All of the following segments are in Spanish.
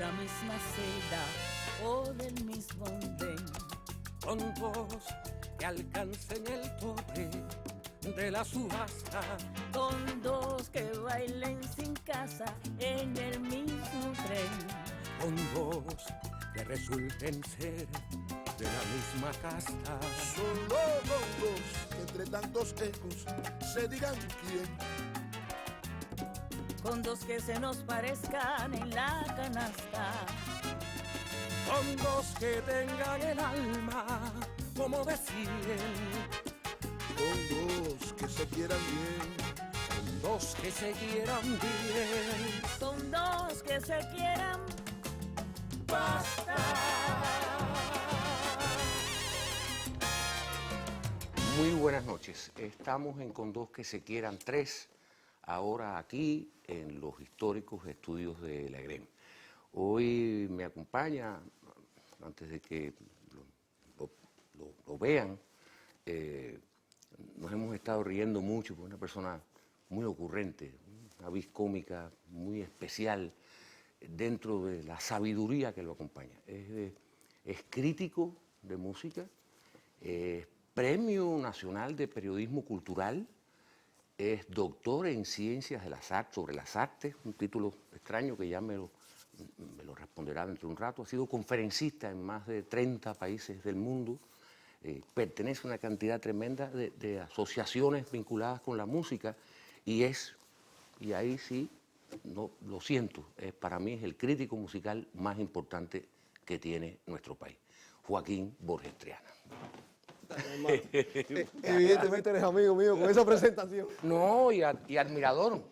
la misma celda o del mismo andén. Con dos que alcancen el tope de la subasta, con dos que bailen sin casa en el mismo tren, con dos que resulten ser de la misma casta, solo con dos que entre tantos ecos se digan quién, con dos que se nos parezcan en la canasta, con dos que tengan el alma como de 100, con dos que se quieran bien, con dos que se quieran bien, con dos que se quieran basta. Muy buenas noches. Estamos en Con dos que se quieran tres, ahora aquí en los históricos estudios de la EGREM. Hoy me acompaña, antes de que lo vean, nos hemos estado riendo mucho por una persona muy ocurrente, una vis cómica muy especial dentro de la sabiduría que lo acompaña. Es crítico de música, es Premio Nacional de Periodismo Cultural, es doctor en Ciencias de las Artes, sobre las artes, un título extraño que ya me lo responderá dentro de un rato. Ha sido conferencista en más de 30 países del mundo, pertenece a una cantidad tremenda de asociaciones vinculadas con la música y ahí sí, no, lo siento, para mí es el crítico musical más importante que tiene nuestro país, Joaquín Borges Triana. Evidentemente eres amigo mío con esa presentación. No, y admirador,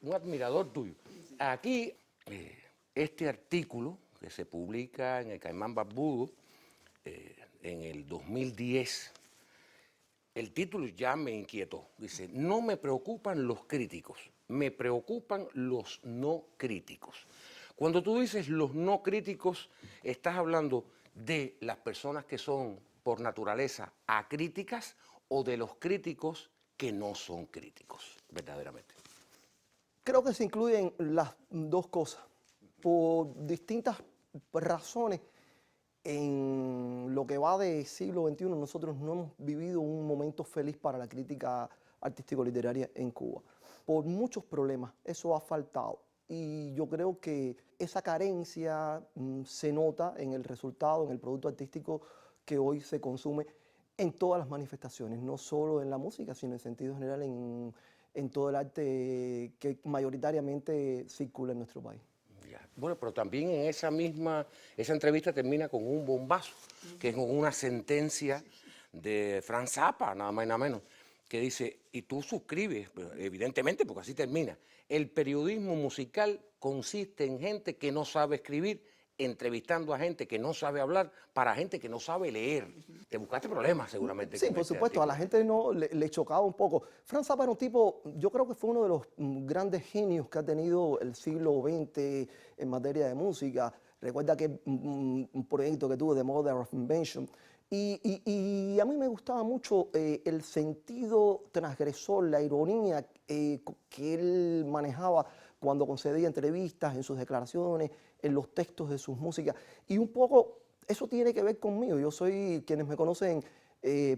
un admirador tuyo. Aquí, este artículo que se publica en el Caimán Barbudo en el 2010, el título ya me inquietó. Dice, no me preocupan los críticos, me preocupan los no críticos. Cuando tú dices los no críticos, estás hablando de las personas que son por naturaleza acríticas o de los críticos que no son críticos, verdaderamente. Creo que se incluyen las dos cosas. Por distintas razones, en lo que va del siglo XXI, nosotros no hemos vivido un momento feliz para la crítica artístico-literaria en Cuba. Por muchos problemas, eso ha faltado. Y yo creo que esa carencia se nota en el resultado, en el producto artístico que hoy se consume en todas las manifestaciones, no solo en la música, sino en sentido general en todo el arte que mayoritariamente circula en nuestro país. Ya. Bueno, pero también en esa entrevista termina con un bombazo, que es con una sentencia de Franz Zappa, nada más y nada menos, que dice, y tú suscribes, evidentemente, porque así termina, el periodismo musical consiste en gente que no sabe escribir, entrevistando a gente que no sabe hablar para gente que no sabe leer. Te buscaste problemas seguramente. Sí, por supuesto, a la gente no le chocaba un poco. Franz Zappa era un tipo, yo creo que fue uno de los grandes genios que ha tenido el siglo XX en materia de música. Recuerda que un proyecto que tuvo, The Mother of Invention. Y a mí me gustaba mucho el sentido transgresor, la ironía que él manejaba cuando concedía entrevistas, en sus declaraciones, en los textos de sus músicas. Y un poco eso tiene que ver conmigo. Yo soy, quienes me conocen,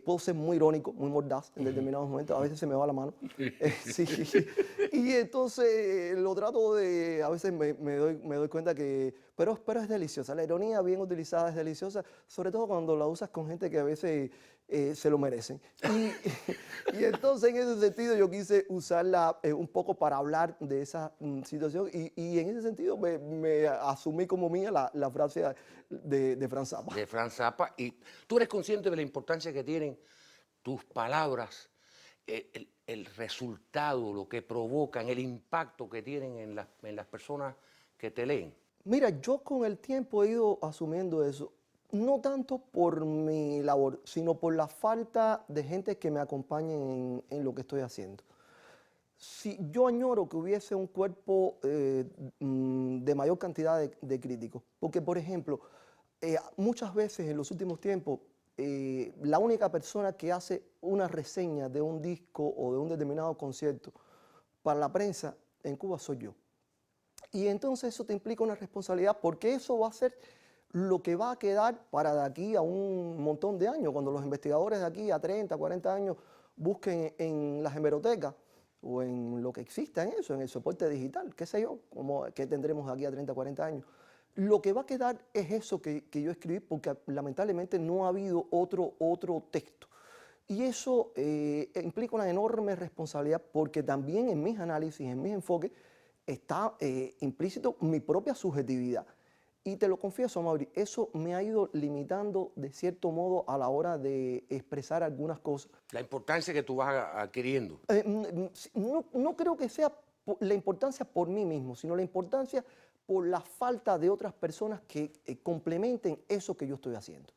puedo ser muy irónico, muy mordaz en determinados momentos. A veces se me va la mano. Sí. Y entonces lo trato de, a veces me doy cuenta que, pero es deliciosa. La ironía bien utilizada es deliciosa, sobre todo cuando la usas con gente que a veces se lo merecen. Y entonces en ese sentido yo quise usarla un poco para hablar de esa situación y en ese sentido me asumí como mía la frase de Franz Zappa. De Franz Zappa. Y tú eres consciente de la importancia que tienen tus palabras, el resultado, lo que provocan, el impacto que tienen en las personas que te leen. Mira, yo con el tiempo he ido asumiendo eso, no tanto por mi labor, sino por la falta de gente que me acompañe en lo que estoy haciendo. Si yo añoro que hubiese un cuerpo de mayor cantidad de críticos, porque por ejemplo, muchas veces en los últimos tiempos, la única persona que hace una reseña de un disco o de un determinado concierto para la prensa en Cuba soy yo. Y entonces eso te implica una responsabilidad porque eso va a ser lo que va a quedar para de aquí a un montón de años, cuando los investigadores de aquí a 30, 40 años busquen en las hemerotecas o en lo que exista en eso, en el soporte digital, qué sé yo, qué tendremos de aquí a 30, 40 años. Lo que va a quedar es eso que yo escribí porque lamentablemente no ha habido otro texto. Y eso implica una enorme responsabilidad porque también en mis análisis, en mis enfoques, está implícito mi propia subjetividad. Y te lo confieso, Mauri, eso me ha ido limitando de cierto modo a la hora de expresar algunas cosas. La importancia que tú vas adquiriendo. No creo que sea la importancia por mí mismo, sino la importancia por la falta de otras personas que complementen eso que yo estoy haciendo.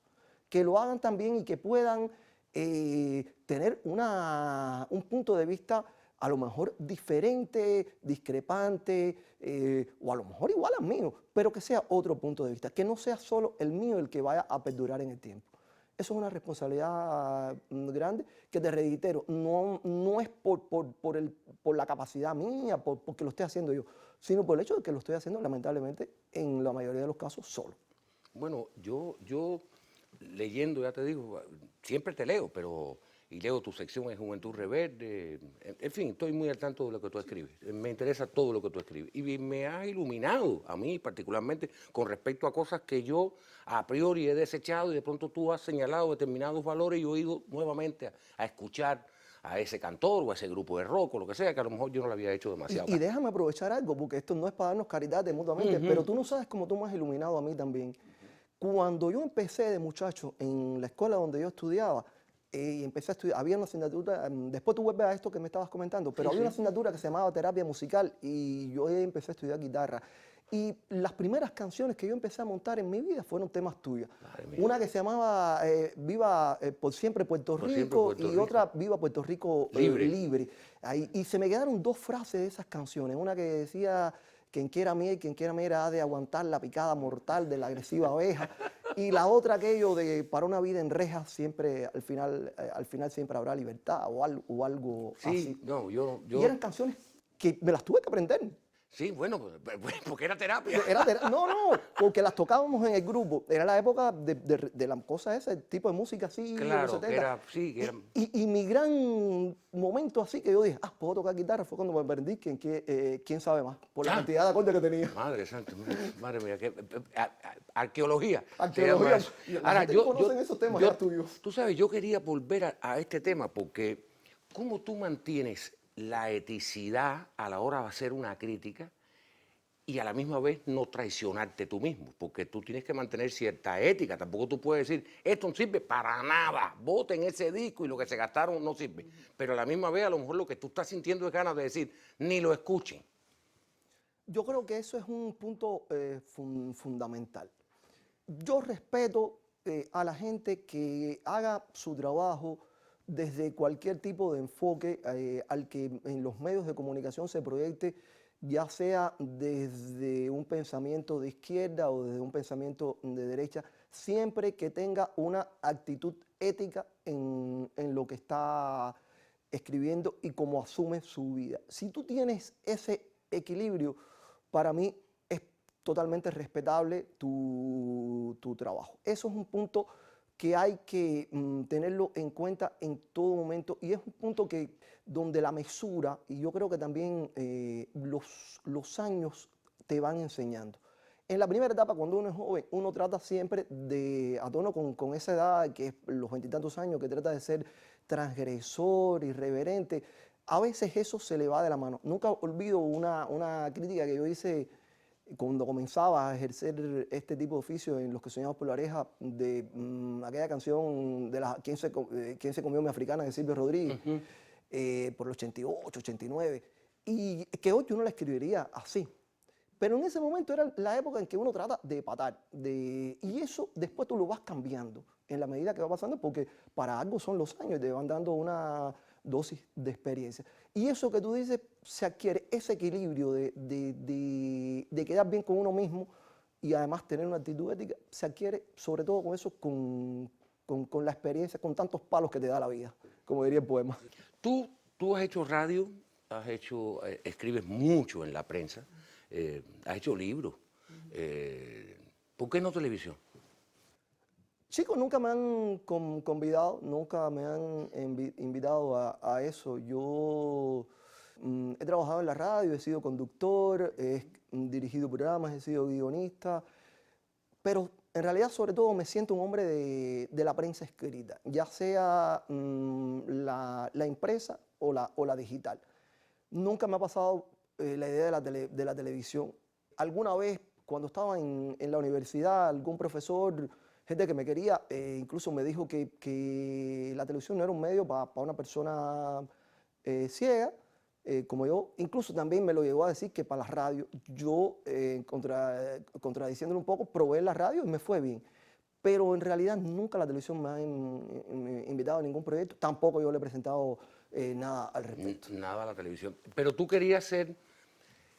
Que lo hagan también y que puedan tener un punto de vista a lo mejor diferente, discrepante, o a lo mejor igual al mío, pero que sea otro punto de vista, que no sea solo el mío el que vaya a perdurar en el tiempo. Eso es una responsabilidad grande que te reitero, no es por la capacidad mía, porque lo esté haciendo yo, sino por el hecho de que lo estoy haciendo lamentablemente en la mayoría de los casos solo. Bueno, yo leyendo, ya te digo, siempre te leo, y leo tu sección en Juventud Rebelde, en fin, estoy muy al tanto de lo que tú escribes, me interesa todo lo que tú escribes y me has iluminado a mí particularmente con respecto a cosas que yo a priori he desechado y de pronto tú has señalado determinados valores y yo he ido nuevamente a escuchar a ese cantor o a ese grupo de rock o lo que sea, que a lo mejor yo no lo había hecho demasiado. Y déjame aprovechar algo, porque esto no es para darnos caridad mutuamente, pero tú no sabes cómo tú me has iluminado a mí también. Cuando yo empecé de muchacho en la escuela donde yo estudiaba, y empecé a estudiar, había una asignatura, después tú vuelves a esto que me estabas comentando, pero había una asignatura que se llamaba terapia musical y yo empecé a estudiar guitarra. Y las primeras canciones que yo empecé a montar en mi vida fueron temas tuyos. Una que se llamaba Viva por siempre Puerto Rico y otra Viva Puerto Rico libre. Y se me quedaron dos frases de esas canciones. Una que decía, quien quiera miel, quien quiera miel ha de aguantar la picada mortal de la agresiva abeja. Y la otra, aquello de para una vida en rejas, siempre al final siempre habrá libertad o algo así. No, yo... Y eran canciones que me las tuve que aprender. Sí, bueno, porque era terapia. No, porque las tocábamos en el grupo. Era la época de la cosa esa, el tipo de música así. Claro, que era, sí, que era... Y mi gran momento así que yo dije, puedo tocar guitarra, fue cuando me aprendí quién sabe más, por la cantidad de acordes que tenía. Madre santa, madre mía, arqueología. Arqueología. Ahora, conocen esos temas ya tuyos. Tú sabes, yo quería volver a este tema porque ¿cómo tú mantienes la eticidad a la hora de hacer una crítica y a la misma vez no traicionarte tú mismo? Porque tú tienes que mantener cierta ética. Tampoco tú puedes decir, esto no sirve para nada, voten ese disco y lo que se gastaron no sirve. Pero a la misma vez a lo mejor lo que tú estás sintiendo es ganas de decir, ni lo escuchen. Yo creo que eso es un punto fundamental. Yo respeto a la gente que haga su trabajo desde cualquier tipo de enfoque al que en los medios de comunicación se proyecte, ya sea desde un pensamiento de izquierda o desde un pensamiento de derecha, siempre que tenga una actitud ética en lo que está escribiendo y cómo asume su vida. Si tú tienes ese equilibrio, para mí es totalmente respetable tu trabajo. Eso es un punto que hay que tenerlo en cuenta en todo momento y es un punto donde la mesura, y yo creo que también los años te van enseñando. En la primera etapa, cuando uno es joven, uno trata siempre de, a tono con esa edad, que es los 20 y tantos años, que trata de ser transgresor, irreverente. A veces eso se le va de la mano. Nunca olvido una crítica que yo hice cuando comenzaba a ejercer este tipo de oficio en Los que soñamos por la oreja, de aquella canción de ¿Quién se comió mi africana? De Silvio Rodríguez, por el 88, 89, y que hoy uno la escribiría así. Pero en ese momento era la época en que uno trata de empatar, y eso después tú lo vas cambiando en la medida que va pasando, porque para algo son los años, te van dando una dosis de experiencia. Y eso que tú dices se adquiere, ese equilibrio de quedar bien con uno mismo y además tener una actitud ética, se adquiere sobre todo con eso, con la experiencia, con tantos palos que te da la vida, como diría el poema. Tú has hecho radio, escribes mucho en la prensa, has hecho libros. ¿Por qué no televisión? Chicos, nunca me han convidado, nunca me han invitado a eso. Yo he trabajado en la radio, he sido conductor, he dirigido programas, he sido guionista, pero en realidad sobre todo me siento un hombre de la prensa escrita, ya sea la impresa o la digital. Nunca me ha pasado la idea de la televisión. Alguna vez, cuando estaba en la universidad, algún profesor, gente que me quería, incluso me dijo que la televisión no era un medio para una persona ciega, como yo. Incluso también me lo llegó a decir que para la radio. Yo, contradiciéndolo un poco, probé la radio y me fue bien. Pero en realidad nunca la televisión me ha invitado a ningún proyecto. Tampoco yo le he presentado nada al respecto. Nada a la televisión. Pero tú querías ser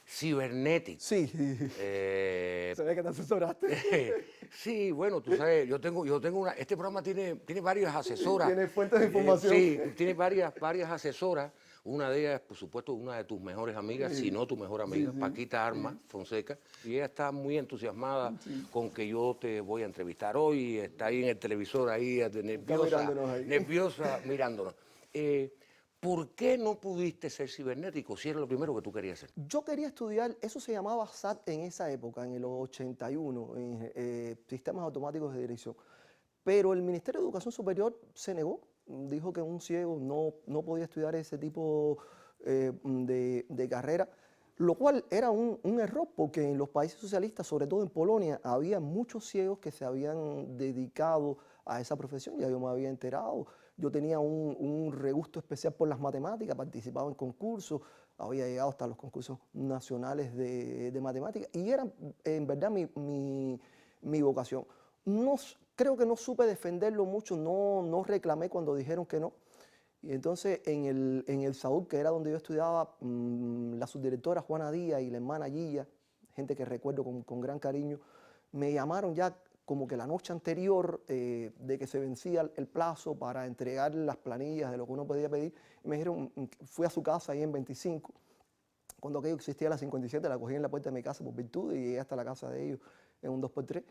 cibernético. Sí. Se ve que te asesoraste. Sí, bueno, tú sabes, yo tengo una, este programa tiene varias asesoras. Tiene fuentes de información. Sí, tiene varias asesoras. Una de ellas, por supuesto, una de tus mejores amigas, si no tu mejor amiga, Paquita Armas Fonseca. Y ella está muy entusiasmada con que yo te voy a entrevistar hoy. Está ahí en el televisor, ahí nerviosa mirándonos. ¿Por qué no pudiste ser cibernético si era lo primero que tú querías hacer? Yo quería estudiar, eso se llamaba SAT en esa época, en el 81, en Sistemas Automáticos de Dirección. Pero el Ministerio de Educación Superior se negó, dijo que un ciego no podía estudiar ese tipo de carrera, lo cual era un error porque en los países socialistas, sobre todo en Polonia, había muchos ciegos que se habían dedicado a esa profesión, ya yo me había enterado. Yo tenía un regusto especial por las matemáticas, participaba en concursos, había llegado hasta los concursos nacionales de matemáticas y era en verdad mi vocación. Creo que no supe defenderlo mucho, no reclamé cuando dijeron que no. Y entonces en el SAUP, que era donde yo estudiaba, la subdirectora Juana Díaz y la hermana Gilla, gente que recuerdo con gran cariño, me llamaron ya como que la noche anterior de que se vencía el plazo para entregar las planillas de lo que uno podía pedir. Y me dijeron, fui a su casa ahí en 25, cuando aquello existía a las 57, la cogí en la puerta de mi casa por virtud y llegué hasta la casa de ellos en un 2x3.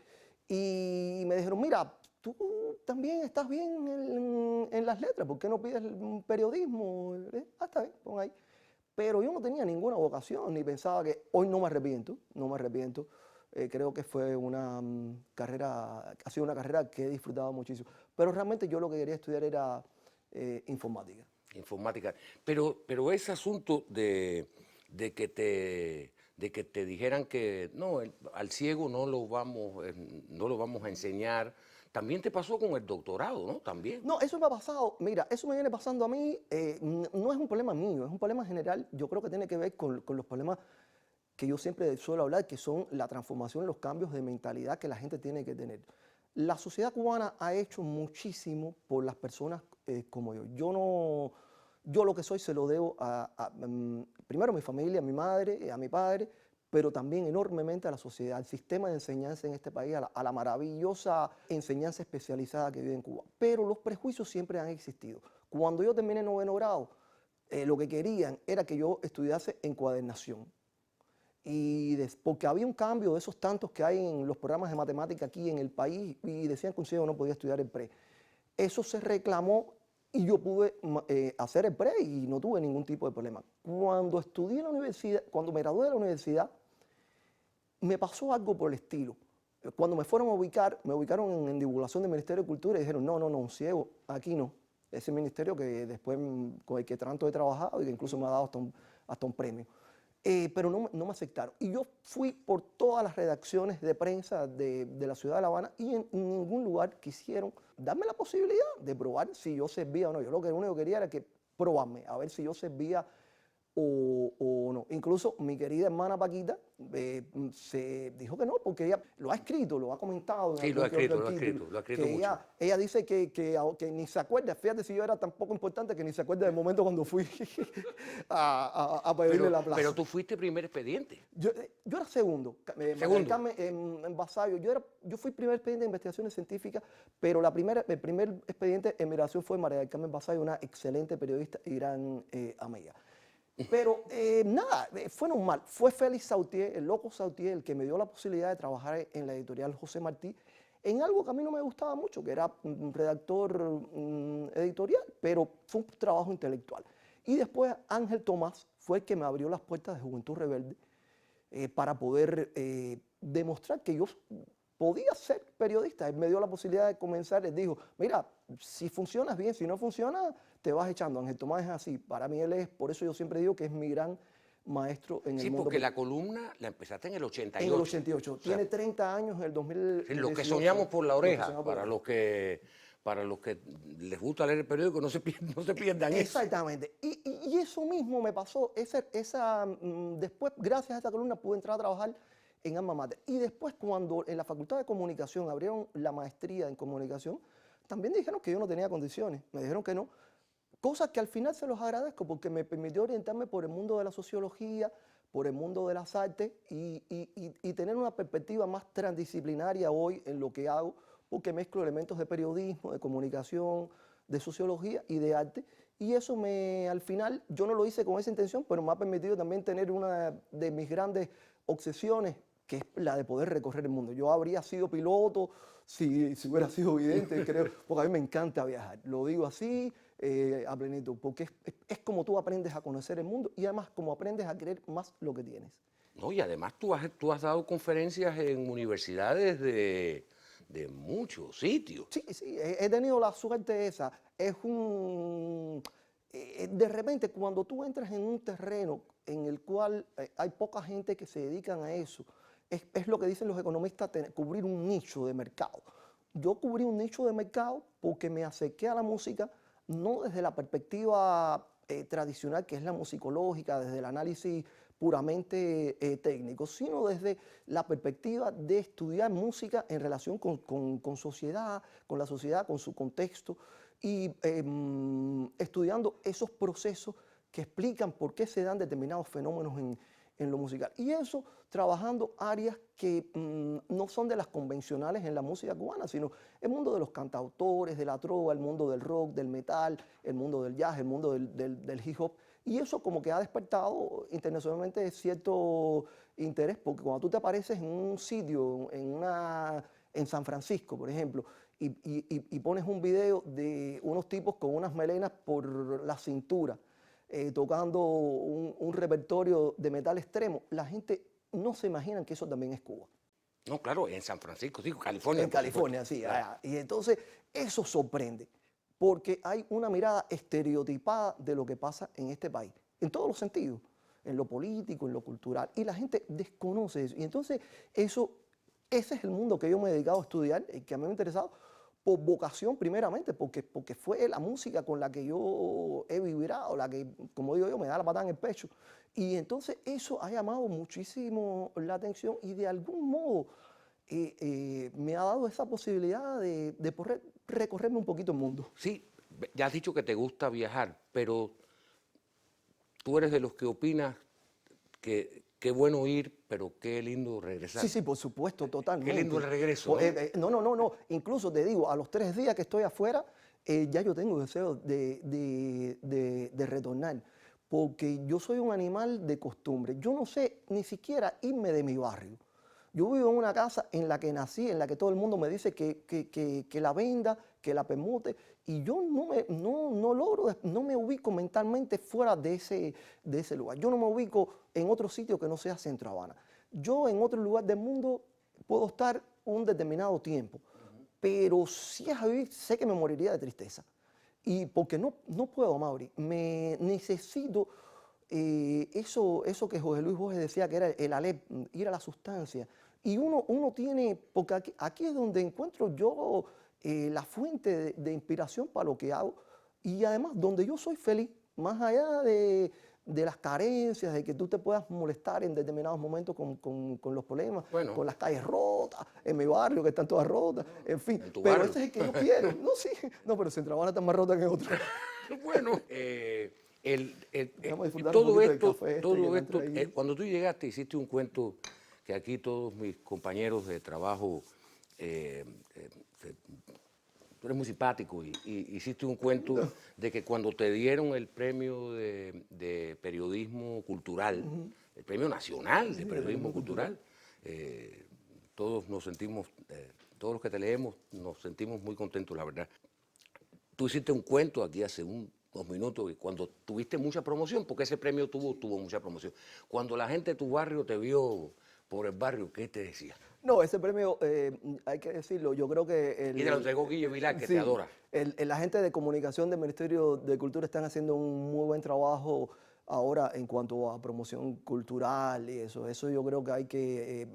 Y me dijeron, mira, tú también estás bien en las letras, ¿por qué no pides periodismo? Está bien, pon ahí. Pero yo no tenía ninguna vocación, ni pensaba que hoy no me arrepiento. Creo que fue una carrera, ha sido una carrera que he disfrutado muchísimo. Pero realmente yo lo que quería estudiar era informática. Informática. Pero ese asunto de que te dijeran que no, al ciego no lo vamos a enseñar, también te pasó con el doctorado, ¿no? También. No, eso me ha pasado, mira, eso me viene pasando a mí, no es un problema mío, es un problema general, yo creo que tiene que ver con los problemas que yo siempre suelo hablar, que son la transformación, los cambios de mentalidad que la gente tiene que tener. La sociedad cubana ha hecho muchísimo por las personas como yo. Yo lo que soy se lo debo primero a mi familia, a mi madre, a mi padre, pero también enormemente a la sociedad, al sistema de enseñanza en este país, a la maravillosa enseñanza especializada que vive en Cuba. Pero los prejuicios siempre han existido. Cuando yo terminé noveno grado, lo que querían era que yo estudiase encuadernación. Porque había un cambio de esos tantos que hay en los programas de matemática aquí en el país y decían que un ciego no podía estudiar el pre. Eso se reclamó y yo pude hacer el pre y no tuve ningún tipo de problema. Cuando estudié en la universidad, cuando me gradué de la universidad, me pasó algo por el estilo. Cuando me fueron a ubicar, me ubicaron en divulgación del Ministerio de Cultura y dijeron, no, un ciego, aquí no. Ese ministerio que después con el que tanto he trabajado y que incluso me ha dado hasta un premio. Pero no me aceptaron. Y yo fui por todas las redacciones de prensa de la ciudad de La Habana y en ningún lugar quisieron darme la posibilidad de probar si yo servía o no. Yo lo único que quería era que probarme, a ver si yo servía o no. Incluso mi querida hermana Paquita se dijo que no, porque ella lo ha escrito, lo ha comentado. Sí, lo ha escrito mucho. Ella dice que ni se acuerda, fíjate si yo era tan poco importante que ni se acuerda del momento cuando fui a pedirle la plaza. Pero tú fuiste primer expediente. Yo era segundo. En Vasallo. Yo fui primer expediente de investigaciones científicas, pero el primer expediente en mi relación fue María del Carmen Vasallo, una excelente periodista y gran amiga. Pero nada, fue normal. Fue Félix Sautier, el loco Sautier, el que me dio la posibilidad de trabajar en la editorial José Martí, en algo que a mí no me gustaba mucho, que era redactor editorial, pero fue un trabajo intelectual. Y después Ángel Tomás fue el que me abrió las puertas de Juventud Rebelde para poder demostrar que yo podía ser periodista. Él me dio la posibilidad de comenzar, les dijo, mira, si funcionas bien, si no funciona, te vas echando. Ángel Tomás es así. Para mí él es, por eso yo siempre digo que es mi gran maestro en el mundo. Sí, porque la columna la empezaste en el 88. En el 88. O sea, tiene 30 años en el 2018. Sí, los que soñamos por la oreja, para los que les gusta leer el periódico, no se pierdan eso. Exactamente. Y eso mismo me pasó. Después, gracias a esta columna, pude entrar a trabajar en Alma Mater. Y después, cuando en la Facultad de Comunicación abrieron la maestría en comunicación, también dijeron que yo no tenía condiciones. Me dijeron que no. Cosas que al final se los agradezco porque me permitió orientarme por el mundo de la sociología, por el mundo de las artes y tener una perspectiva más transdisciplinaria hoy en lo que hago, porque mezclo elementos de periodismo, de comunicación, de sociología y de arte. Y eso al final, yo no lo hice con esa intención, pero me ha permitido también tener una de mis grandes obsesiones, que es la de poder recorrer el mundo. Yo habría sido piloto si hubiera sido vidente, creo, porque a mí me encanta viajar. Lo digo así, a plenito, porque es como tú aprendes a conocer el mundo y además como aprendes a querer más lo que tienes. No, y además tú has dado conferencias en universidades de muchos sitios. Sí, he tenido la suerte esa. De repente, cuando tú entras en un terreno en el cual hay poca gente que se dedican a eso, es lo que dicen los economistas, cubrir un nicho de mercado. Yo cubrí un nicho de mercado porque me acerqué a la música no desde la perspectiva tradicional, que es la musicológica, desde el análisis puramente técnico, sino desde la perspectiva de estudiar música en relación con sociedad, con la sociedad, con su contexto, y estudiando esos procesos que explican por qué se dan determinados fenómenos en lo musical. Y eso trabajando áreas que no son de las convencionales en la música cubana, sino el mundo de los cantautores, de la trova, el mundo del rock, del metal, el mundo del jazz, el mundo del hip hop. Y eso como que ha despertado internacionalmente cierto interés, porque cuando tú te apareces en un sitio, en San Francisco, por ejemplo, y pones un video de unos tipos con unas melenas por la cintura, tocando un repertorio de metal extremo, la gente no se imagina que eso también es Cuba. No, claro, en San Francisco, digo, California. En California, sí. Claro. Y entonces eso sorprende, porque hay una mirada estereotipada de lo que pasa en este país, en todos los sentidos, en lo político, en lo cultural, y la gente desconoce eso. Y entonces ese es el mundo que yo me he dedicado a estudiar, el que a mí me ha interesado, por vocación primeramente, porque fue la música con la que yo he vibrado, la que, como digo yo, me da la patada en el pecho. Y entonces eso ha llamado muchísimo la atención y de algún modo me ha dado esa posibilidad de poder recorrerme un poquito el mundo. Sí, ya has dicho que te gusta viajar, pero tú eres de los que opinas que qué bueno ir, pero qué lindo regresar. Sí, por supuesto, totalmente. Qué lindo el regreso. No. Incluso te digo, a los 3 días que estoy afuera, ya yo tengo deseo de retornar. Porque yo soy un animal de costumbre. Yo no sé ni siquiera irme de mi barrio. Yo vivo en una casa en la que nací, en la que todo el mundo me dice que la venda, que la permute, y yo no logro, no me ubico mentalmente fuera de ese lugar. Yo no me ubico en otro sitio que no sea Centro Habana. Yo en otro lugar del mundo puedo estar un determinado tiempo, pero si es a vivir, sé que me moriría de tristeza. Y porque no puedo, Mauri, me necesito eso que José Luis Borges decía que era el Alep, ir a la sustancia. Y uno tiene, porque aquí es donde encuentro yo la fuente de inspiración para lo que hago y además donde yo soy feliz, más allá de las carencias, de que tú te puedas molestar en determinados momentos con los problemas, bueno, con las calles rotas, en mi barrio que están todas rotas, en fin. Pero ese es el que yo quiero. No, pero Centro Habana está más rota que otro. Bueno, todo esto, cuando tú llegaste hiciste un cuento que aquí todos mis compañeros de trabajo tú eres muy simpático y hiciste un cuento de que cuando te dieron el premio de periodismo cultural, el premio nacional de periodismo cultural, todos nos sentimos, todos los que te leemos nos sentimos muy contentos, la verdad. Tú hiciste un cuento aquí hace unos minutos y cuando tuviste mucha promoción, porque ese premio tuvo mucha promoción. Cuando la gente de tu barrio te vio por el barrio, ¿qué te decía? No, ese premio, hay que decirlo, yo creo que... Y te lo entregó Guille Vilar, que sí, te adora. La gente de comunicación del Ministerio de Cultura están haciendo un muy buen trabajo ahora en cuanto a promoción cultural y eso. Eso yo creo que hay que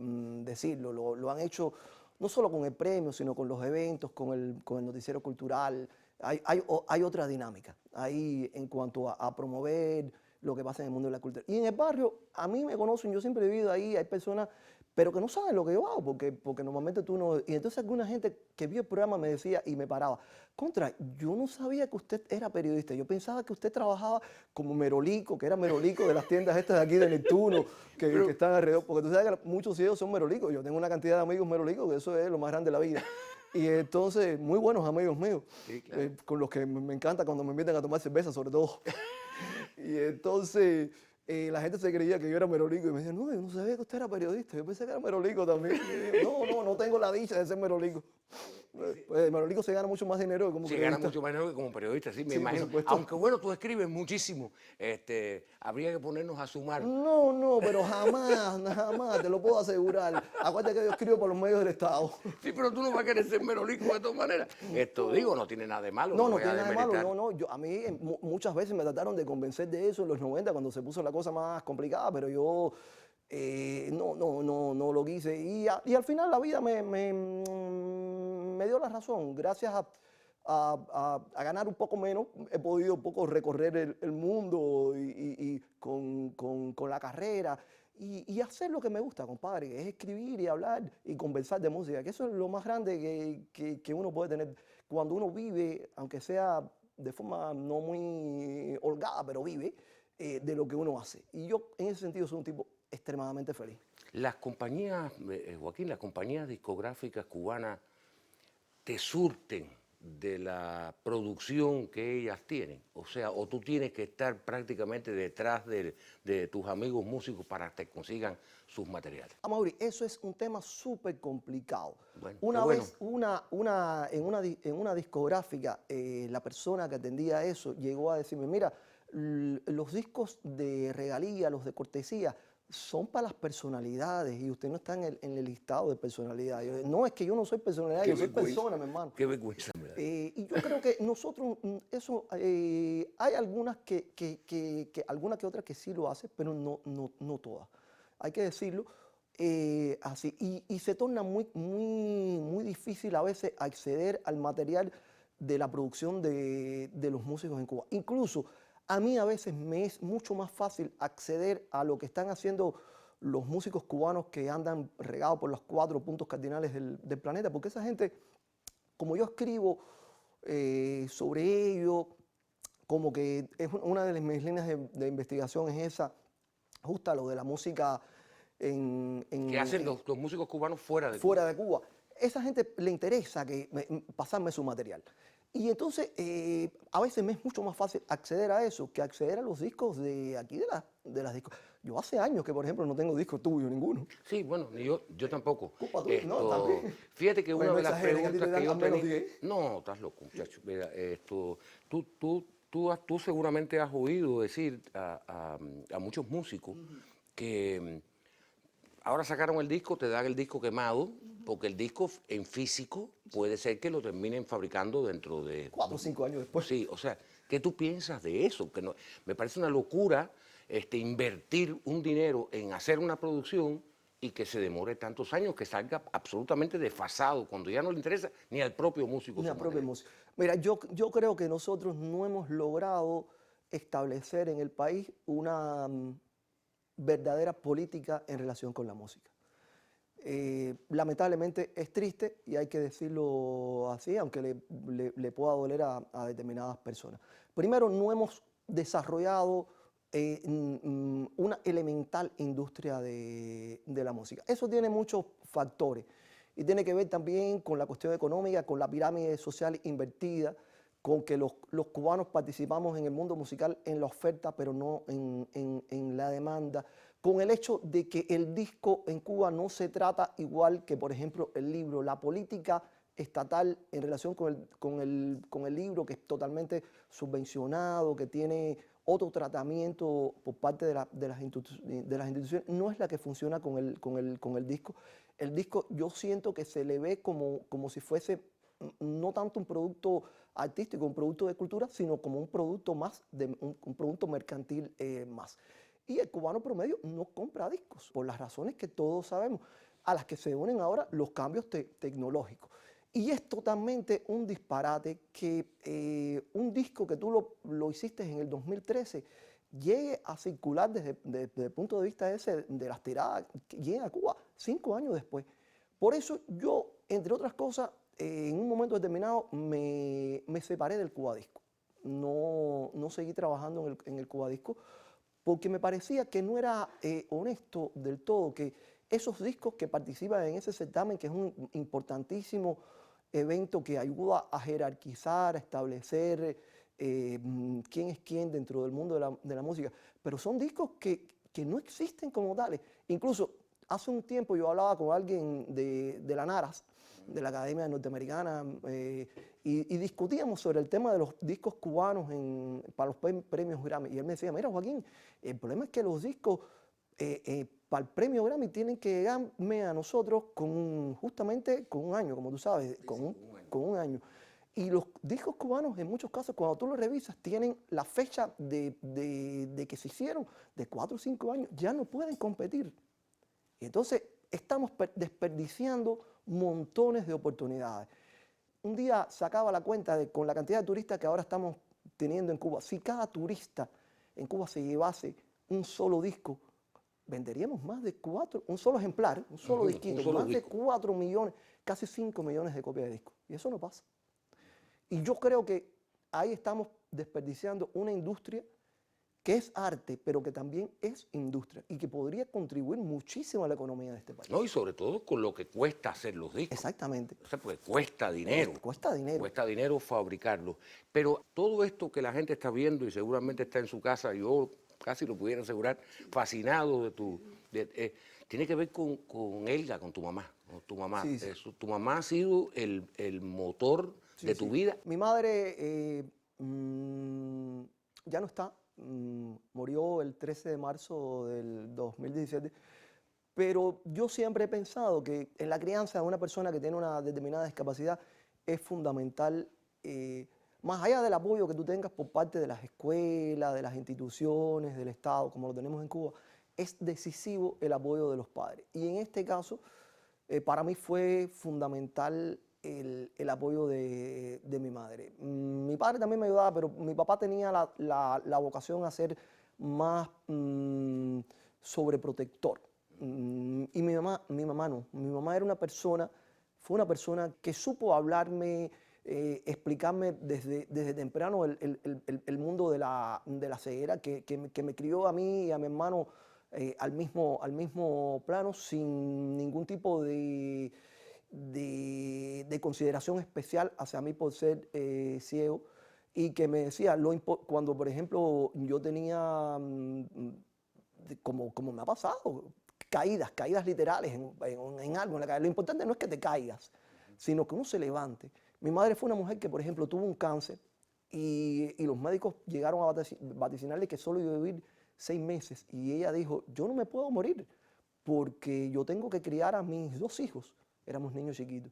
decirlo. Lo han hecho no solo con el premio, sino con los eventos, con el noticiero cultural. Hay otra dinámica ahí en cuanto a promover lo que pasa en el mundo de la cultura. Y en el barrio, a mí me conocen, yo siempre he vivido ahí, hay personas, pero que no saben lo que yo hago, porque normalmente tú no... Y entonces alguna gente que vio el programa me decía y me paraba, contra, yo no sabía que usted era periodista, yo pensaba que usted trabajaba como merolico, que era merolico de las tiendas estas de aquí de Neptuno, que están alrededor, porque tú sabes que muchos de ellos son merolicos, yo tengo una cantidad de amigos merolicos, que eso es lo más grande de la vida. Y entonces, muy buenos amigos míos, Sí, claro. con los que me encanta cuando me invitan a tomar cerveza, sobre todo. Y entonces la gente se creía que yo era merolico y me decían, no, yo no sabía que usted era periodista, yo pensé que era merolico también. Y yo, no tengo la dicha de ser merolico. Pues el merolico se gana mucho más dinero que como Sí, periodista. gana mucho más dinero que como periodista, sí, me Sí, por imagino. supuesto. Aunque bueno, tú escribes muchísimo, habría que ponernos a sumar. No, pero jamás, te lo puedo asegurar. Acuérdate que yo escribo por los medios del Estado. Sí, pero tú no vas a querer ser merolico de todas maneras. Digo, no tiene nada de malo. No voy a tiene nada de malo, demeritar. a mí muchas veces me trataron de convencer de eso en los 90 cuando se puso la cosa más complicada, pero yo no lo quise. Y al final la vida me dio la razón. Gracias a ganar un poco menos, he podido un poco recorrer el mundo y con la carrera. Y hacer lo que me gusta, compadre, que es escribir y hablar y conversar de música, que eso es lo más grande que uno puede tener cuando uno vive, aunque sea de forma no muy holgada, pero vive de lo que uno hace. Y yo en ese sentido soy un tipo extremadamente feliz. Las compañías, Joaquín, las compañías discográficas cubanas te surten de la producción que ellas tienen. O sea, o tú tienes que estar prácticamente detrás de tus amigos músicos para que te consigan sus materiales. Amaury, eso es un tema súper complicado. Bueno, Una qué bueno. vez, en una discográfica, la persona que atendía eso llegó a decirme, mira, los discos de regalía, los de cortesía, son para las personalidades y usted no está en el listado de personalidad. No, es que yo no soy personalidad, yo soy persona, mi hermano. Qué vergüenza me da. Y yo creo que nosotros, hay algunas algunas que otras que sí lo hacen, pero no todas. Hay que decirlo así. Y se torna muy difícil a veces acceder al material de la producción de los músicos en Cuba. Incluso a mí a veces me es mucho más fácil acceder a lo que están haciendo los músicos cubanos que andan regados por los 4 puntos cardinales del planeta, porque esa gente, como yo escribo sobre ello, como que es una de mis líneas de investigación es esa, justa lo de la música ¿Qué hacen los músicos cubanos fuera de fuera de Cuba. Esa gente le interesa pasarme su material. Y entonces, a veces me es mucho más fácil acceder a eso que acceder a los discos de aquí de las discos. Yo hace años que, por ejemplo, no tengo discos tuyos ninguno. Sí, bueno, ni yo tampoco. Culpa tuya, no, también. Fíjate que una Bueno, de las exageres, que a ti te preguntas dan que yo al menos tenía... 10. No, estás loco, muchacho. Mira, tú seguramente has oído decir a muchos músicos que ahora sacaron el disco, te dan el disco quemado, porque el disco en físico puede ser que lo terminen fabricando dentro de 4 o 5 años después. Pues sí, o sea, ¿qué tú piensas de eso? Que no, me parece una locura invertir un dinero en hacer una producción y que se demore tantos años, que salga absolutamente desfasado, cuando ya no le interesa ni al propio músico. Una su propia material. música. Mira, yo creo que nosotros no hemos logrado establecer en el país una verdadera política en relación con la música. Lamentablemente es triste y hay que decirlo así, aunque le pueda doler a determinadas personas. Primero, no hemos desarrollado una elemental industria de la música. Eso tiene muchos factores y tiene que ver también con la cuestión económica, con la pirámide social invertida, con que los cubanos participamos en el mundo musical en la oferta, pero no en la demanda, con el hecho de que el disco en Cuba no se trata igual que, por ejemplo, el libro. La política estatal en relación con el libro, que es totalmente subvencionado, que tiene otro tratamiento por parte de las instituciones, no es la que funciona con el disco. El disco yo siento que se le ve como si fuese no tanto un producto artístico, un producto de cultura, sino como un producto más, un producto mercantil más. Y el cubano promedio no compra discos, por las razones que todos sabemos, a las que se unen ahora los cambios tecnológicos. Y es totalmente un disparate que un disco que tú lo hiciste en el 2013 llegue a circular desde el punto de vista ese de las tiradas, que llegue a Cuba 5 años después. Por eso yo, entre otras cosas, en un momento determinado me separé del Cubadisco. No seguí trabajando en el Cubadisco porque me parecía que no era honesto del todo, que esos discos que participan en ese certamen, que es un importantísimo evento que ayuda a jerarquizar, a establecer quién es quién dentro del mundo de la música, pero son discos que no existen como tales. Incluso hace un tiempo yo hablaba con alguien de la NARAS, de la Academia Norteamericana, y discutíamos sobre el tema de los discos cubanos para los premios Grammy. Y él me decía, mira Joaquín, el problema es que los discos para el premio Grammy tienen que llegarme a nosotros justamente con un año, como tú sabes, con un año. Y los discos cubanos, en muchos casos, cuando tú los revisas, tienen la fecha de que se hicieron de 4 o 5 años, ya no pueden competir. Y entonces estamos desperdiciando montones de oportunidades. Un día sacaba la cuenta con la cantidad de turistas que ahora estamos teniendo en Cuba. Si cada turista en Cuba se llevase un solo disco, venderíamos más de 4, un solo ejemplar, un solo disquito, más de 4 millones, casi 5 millones de copias de discos. Y eso no pasa. Y yo creo que ahí estamos desperdiciando una industria que es arte, pero que también es industria y que podría contribuir muchísimo a la economía de este país. No, y sobre todo con lo que cuesta hacer los discos. Exactamente. O sea, porque cuesta dinero. Cuesta dinero. Cuesta dinero fabricarlos. Pero todo esto que la gente está viendo y seguramente está en su casa, yo casi lo pudiera asegurar, fascinado de tu... tiene que ver con Elga, con tu mamá. Tu mamá, Sí, sí. Tu mamá ha sido el motor de tu vida. Mi madre ya no está. Murió el 13 de marzo del 2017, pero yo siempre he pensado que en la crianza de una persona que tiene una determinada discapacidad es fundamental, más allá del apoyo que tú tengas por parte de las escuelas, de las instituciones, del Estado, como lo tenemos en Cuba, es decisivo el apoyo de los padres. Y en este caso, para mí fue fundamental el apoyo de mi madre. Mi padre también me ayudaba, pero mi papá tenía la vocación a ser más sobreprotector. Y mi mamá no. Mi mamá era fue una persona que supo hablarme, explicarme desde temprano el mundo de la ceguera, que me crió a mí y a mi hermano al mismo plano, sin ningún tipo de consideración especial hacia mí por ser ciego, y que me decía, cuando por ejemplo yo tenía, como me ha pasado, caídas literales en algo en la calle, lo importante no es que te caigas, sino que uno se levante. Mi madre fue una mujer que por ejemplo tuvo un cáncer y los médicos llegaron a vaticinarle que solo iba a vivir 6 meses, y ella dijo, yo no me puedo morir porque yo tengo que criar a mis 2 hijos. Éramos niños chiquitos.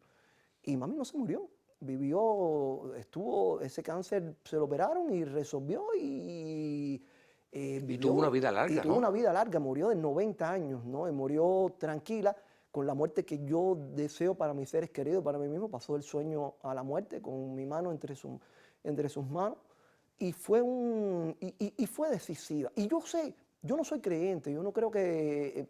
Y mami no se murió. Ese cáncer se lo operaron y resolvió y tuvo una vida larga, y tuvo una vida larga, murió de 90 años, ¿no? Y murió tranquila, con la muerte que yo deseo para mis seres queridos, para mí mismo. Pasó del sueño a la muerte con mi mano entre sus manos. Y fue decisiva. Y yo no soy creyente, yo no creo que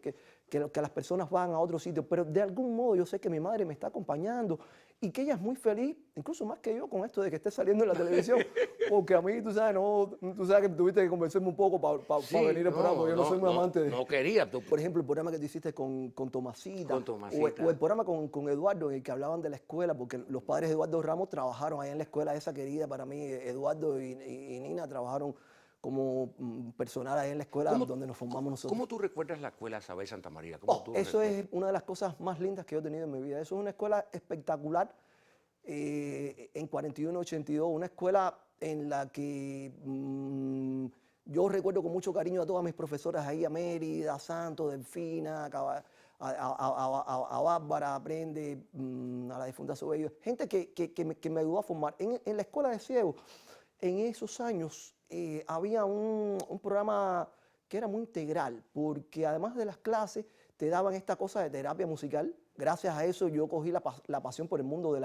las personas van a otro sitio, pero de algún modo yo sé que mi madre me está acompañando y que ella es muy feliz, incluso más que yo, con esto de que esté saliendo en la televisión, porque a mí, tú sabes, tú sabes que tuviste que convencerme un poco para Sí, venir al programa, porque yo no soy muy amante de... No quería. Por ejemplo, el programa que tú hiciste con Tomasita, Con Tomasita. o el programa con Eduardo, en el que hablaban de la escuela, porque los padres de Eduardo Ramos trabajaron ahí en la escuela esa querida para mí. Eduardo y Nina trabajaron como personal ahí en la escuela donde nos formamos nosotros. ¿Cómo tú recuerdas la escuela Saber Santa María? ¿Cómo tú Eso recuerdas? es una de las cosas más lindas que yo he tenido en mi vida. Eso es una escuela espectacular, en 41-82, una escuela en la que yo recuerdo con mucho cariño a todas mis profesoras ahí, a Mérida, a Santos, Delfina, a Bárbara, Aprende, a la difunta Sobello, gente que me ayudó a formar. En la escuela de ciegos, en esos años, había un programa que era muy integral, porque además de las clases te daban esta cosa de terapia musical. Gracias a eso yo cogí la pasión por el mundo de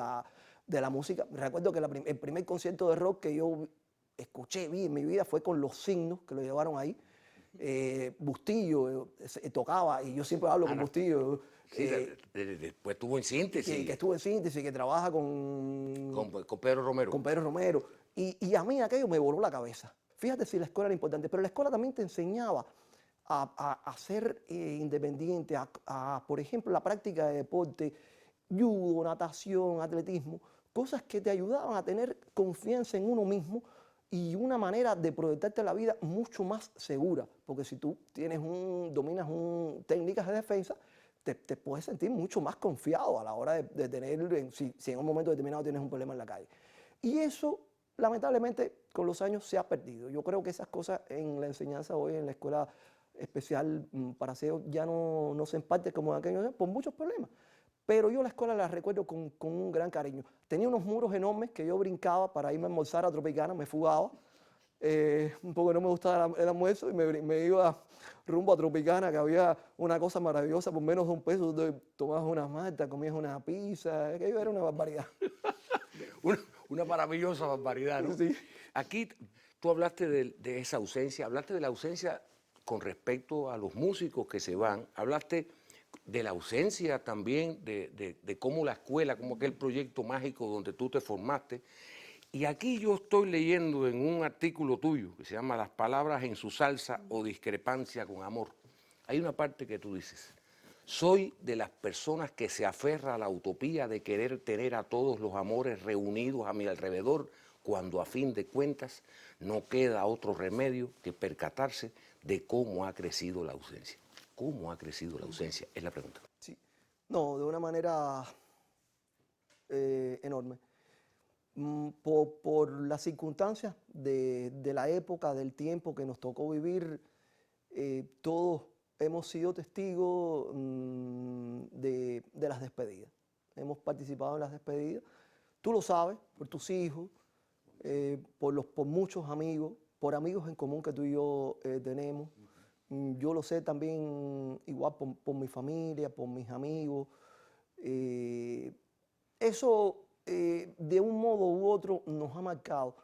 la música. Recuerdo que el primer concierto de rock que yo vi en mi vida fue con Los Signos, que lo llevaron ahí. Bustillo tocaba, y yo siempre hablo con Bustillo. Sí, después estuvo en Síntesis. Que estuvo en Síntesis, que trabaja con Pedro Romero. Con Pedro Romero. Y a mí aquello me voló la cabeza. Fíjate si la escuela era importante, pero la escuela también te enseñaba a ser independiente, por ejemplo, la práctica de deporte, judo, natación, atletismo, cosas que te ayudaban a tener confianza en uno mismo y una manera de proyectarte la vida mucho más segura, porque si tú dominas técnicas de defensa, te puedes sentir mucho más confiado a la hora de tener, si en un momento determinado tienes un problema en la calle. Y eso, lamentablemente, con los años se ha perdido. Yo creo que esas cosas en la enseñanza hoy, en la escuela especial para ciegos, ya no se imparten como en aquellos años por muchos problemas. Pero yo la escuela la recuerdo con un gran cariño. Tenía unos muros enormes que yo brincaba para irme a almorzar a Tropicana, me fugaba, porque no me gustaba el almuerzo, y me iba rumbo a Tropicana, que había una cosa maravillosa, por menos de $1, tú tomabas una malta, comías una pizza, aquello era una barbaridad. Una maravillosa barbaridad, ¿no? Sí. Aquí tú hablaste de esa ausencia, hablaste de la ausencia con respecto a los músicos que se van, hablaste de la ausencia también de cómo la escuela, como aquel proyecto mágico donde tú te formaste. Y aquí yo estoy leyendo en un artículo tuyo que se llama Las palabras en su salsa o discrepancia con amor. Hay una parte que tú dices: soy de las personas que se aferra a la utopía de querer tener a todos los amores reunidos a mi alrededor, cuando a fin de cuentas no queda otro remedio que percatarse de cómo ha crecido la ausencia. ¿Cómo ha crecido la ausencia? Es la pregunta. Sí. No, de una manera enorme. Por las circunstancias de la época, del tiempo que nos tocó vivir, todos hemos sido testigos de las despedidas. Hemos participado en las despedidas. Tú lo sabes, por tus hijos, por muchos amigos, por amigos en común que tú y yo tenemos. Yo lo sé también igual por mi familia, por mis amigos. Eso de un modo u otro nos ha marcado.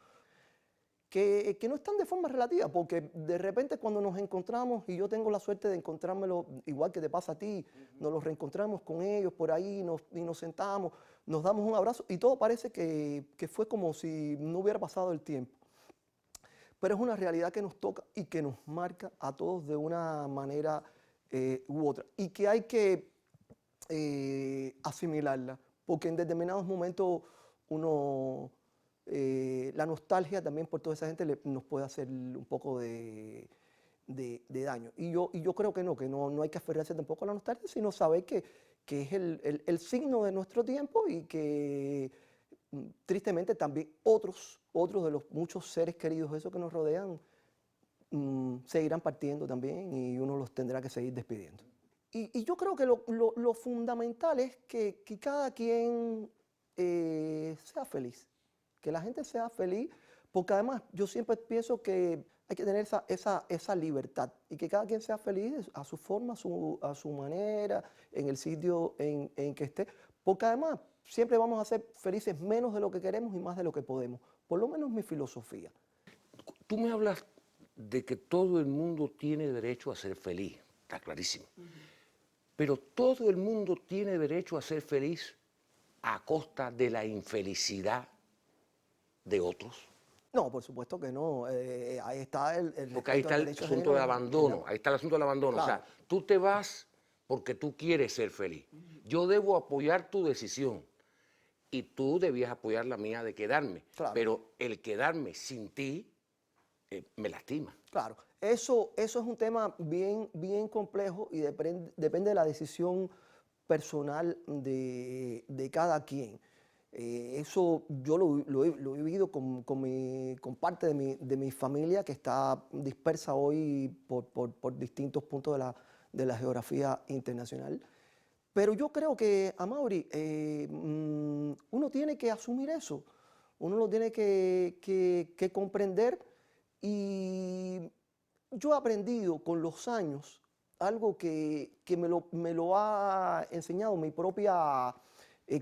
Que no están de forma relativa, porque de repente cuando nos encontramos, y yo tengo la suerte de encontrármelo igual que te pasa a ti, nos los reencontramos con ellos por ahí, y nos sentamos, nos damos un abrazo y todo parece que fue como si no hubiera pasado el tiempo. Pero es una realidad que nos toca y que nos marca a todos de una manera u otra, y que hay que asimilarla, porque en determinados momentos la nostalgia también por toda esa gente nos puede hacer un poco de daño. Y yo creo que no hay que aferrarse tampoco a la nostalgia, sino saber que es el signo de nuestro tiempo, y que tristemente también otros de los muchos seres queridos esos que nos rodean seguirán partiendo también, y uno los tendrá que seguir despidiendo. Y yo creo que lo fundamental es que cada quien sea feliz, que la gente sea feliz, porque además yo siempre pienso que hay que tener esa libertad, y que cada quien sea feliz a su forma, a su manera, en el sitio en que esté, porque además siempre vamos a ser felices menos de lo que queremos y más de lo que podemos. Por lo menos mi filosofía. Tú me hablas de que todo el mundo tiene derecho a ser feliz, está clarísimo. Pero todo el mundo tiene derecho a ser feliz a costa de la infelicidad de otros? No, por supuesto que no. Ahí está el Porque ahí respeto está al el derecho asunto del ajeno. abandono, ahí está el asunto del abandono. O sea, Claro. tú te vas porque tú quieres ser feliz. Yo debo apoyar tu decisión y tú debías apoyar la mía de quedarme. Claro. Pero el quedarme sin ti me lastima. Claro, eso es un tema bien complejo y depende de la decisión personal de cada quien. Eso yo lo he vivido con parte de mi familia que está dispersa hoy por distintos puntos de la geografía internacional. Pero yo creo que, Amaury, uno tiene que asumir eso, uno lo tiene que comprender y yo he aprendido con los años algo que me lo ha enseñado mi propia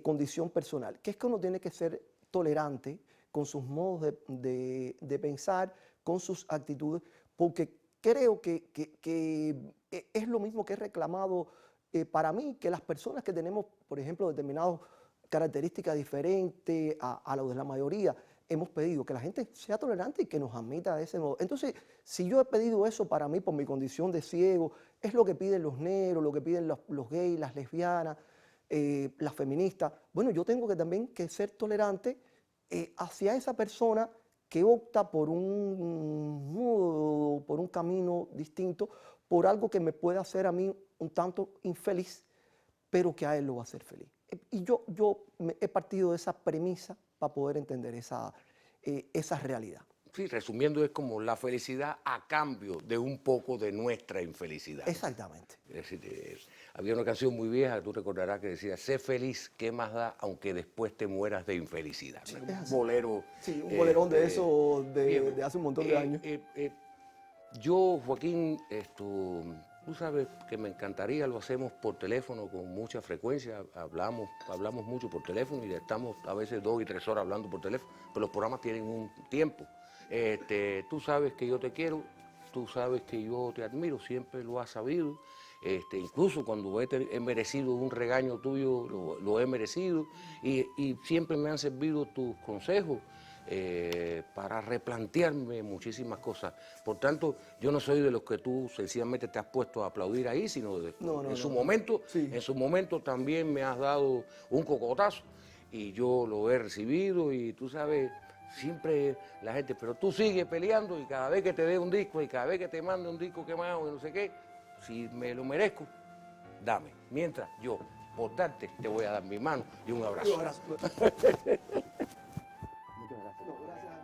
condición personal, que es que uno tiene que ser tolerante con sus modos de pensar, con sus actitudes, porque creo que es lo mismo que he reclamado para mí, que las personas que tenemos, por ejemplo, determinadas características diferentes a lo de la mayoría, hemos pedido que la gente sea tolerante y que nos admita de ese modo. Entonces, si yo he pedido eso para mí por mi condición de ciego, es lo que piden los negros, lo que piden los gays, las lesbianas, las feministas. Bueno, yo tengo que también que ser tolerante hacia esa persona que opta por un camino distinto, por algo que me puede hacer a mí un tanto infeliz, pero que a él lo va a hacer feliz. Y yo he partido de esa premisa para poder entender esa realidad. Sí, resumiendo, es como la felicidad a cambio de un poco de nuestra infelicidad. Exactamente. Es decir, había una canción muy vieja, tú recordarás, que decía, sé feliz, ¿qué más da, aunque después te mueras de infelicidad? Sí, un es así. bolero. Sí, un bolerón de eso viejo. de hace un montón de años. Yo, Joaquín, tú sabes que me encantaría, lo hacemos por teléfono con mucha frecuencia, hablamos mucho por teléfono y estamos a veces 2 y 3 horas hablando por teléfono, pero los programas tienen un tiempo. Tú sabes que yo te quiero, tú sabes que yo te admiro, siempre lo has sabido. Incluso cuando he merecido un regaño tuyo, lo he merecido y siempre me han servido tus consejos para replantearme muchísimas cosas. Por tanto, yo no soy de los que tú sencillamente te has puesto a aplaudir ahí, sino en su momento también me has dado un cocotazo y yo lo he recibido y tú sabes, siempre la gente, pero tú sigues peleando y cada vez que te dé un disco y cada vez que te mande un disco quemado y no sé qué, si me lo merezco, dame. Mientras yo, por darte, te voy a dar mi mano y un abrazo. Un abrazo. Muchas gracias. No, gracias.